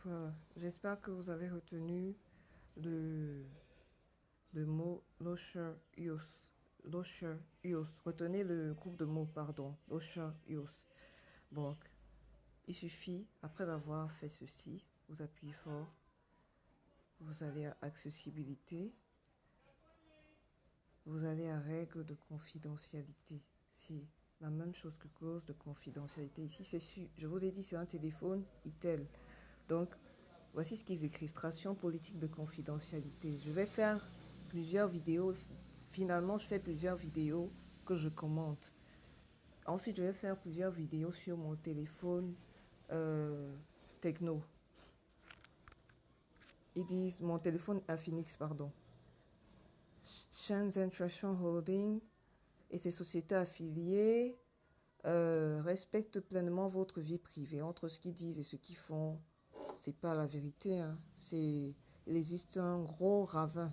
Voilà. J'espère que vous avez retenu le, le mot Locher-Ios. Locher-Ios. Retenez le groupe de mots, pardon. Locher-Ios. Donc, il suffit, après avoir fait ceci, vous appuyez fort. Vous allez à accessibilité. Vous allez à règles de confidentialité. C'est la même chose que clause de confidentialité. Ici, c'est sûr. Je vous ai dit, c'est un téléphone ITEL. Donc, voici ce qu'ils écrivent. Traction politique de confidentialité. Je vais faire plusieurs vidéos. Finalement, je fais plusieurs vidéos que je commente. Ensuite, je vais faire plusieurs vidéos sur mon téléphone Techno. Ils disent mon téléphone Infinix, pardon. Shenzhen Trashon Holding et ses sociétés affiliées respectent pleinement votre vie privée. Entre ce qu'ils disent et ce qu'ils font, c'est pas la vérité. Hein. Il existe un gros ravin.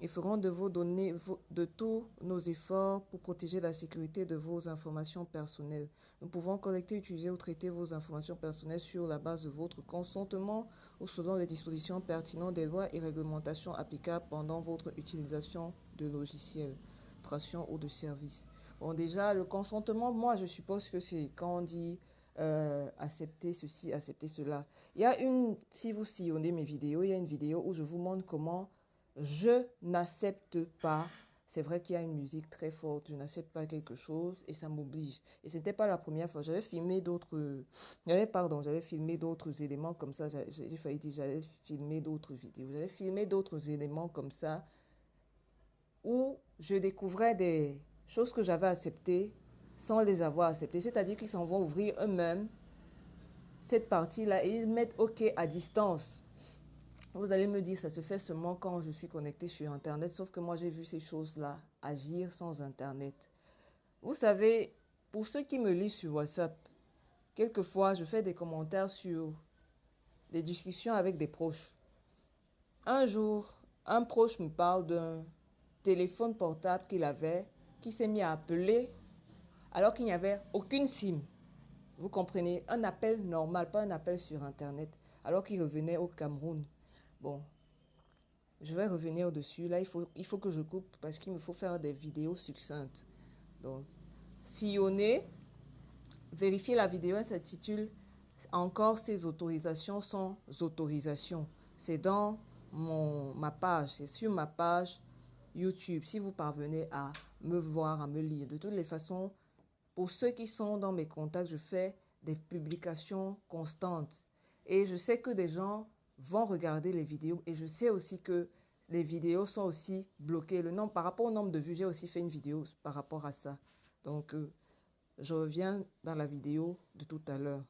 Ils feront de vos données, de tous nos efforts pour protéger la sécurité de vos informations personnelles. Nous pouvons collecter, utiliser ou traiter vos informations personnelles sur la base de votre consentement ou selon les dispositions pertinentes des lois et réglementations applicables pendant votre utilisation de logiciels, traction ou de services. Bon, déjà, le consentement, moi, je suppose que c'est quand on dit accepter ceci, accepter cela. Il y a si vous sillonnez mes vidéos, il y a une vidéo où je vous montre comment je n'accepte pas. C'est vrai qu'il y a une musique très forte, je n'accepte pas quelque chose et ça m'oblige. Et ce n'était pas la première fois. J'avais filmé j'avais filmé d'autres éléments comme ça. J'ai failli dire, j'avais filmé d'autres vidéos. J'avais filmé d'autres éléments comme ça où je découvrais des choses que j'avais acceptées sans les avoir acceptées. C'est-à-dire qu'ils s'en vont ouvrir eux-mêmes cette partie-là et ils mettent OK à distance. Vous allez me dire, ça se fait seulement quand je suis connecté sur Internet, sauf que moi j'ai vu ces choses-là agir sans Internet. Vous savez, pour ceux qui me lisent sur WhatsApp, quelquefois je fais des commentaires sur des discussions avec des proches. Un jour, un proche me parle d'un téléphone portable qu'il avait, qui s'est mis à appeler alors qu'il n'y avait aucune SIM. Vous comprenez? Un appel normal, pas un appel sur Internet, alors qu'il revenait au Cameroun. Bon, je vais revenir au-dessus. Là, il faut que je coupe parce qu'il me faut faire des vidéos succinctes. Donc, sillonner, vérifier la vidéo, elle s'intitule Encore ces autorisations sont autorisations. C'est dans ma page, c'est sur ma page YouTube. Si vous parvenez à me voir, à me lire. De toutes les façons, pour ceux qui sont dans mes contacts, je fais des publications constantes. Et je sais que des gens vont regarder les vidéos et je sais aussi que les vidéos sont aussi bloquées. Par rapport au nombre de vues, j'ai aussi fait une vidéo par rapport à ça. Donc, je reviens dans la vidéo de tout à l'heure.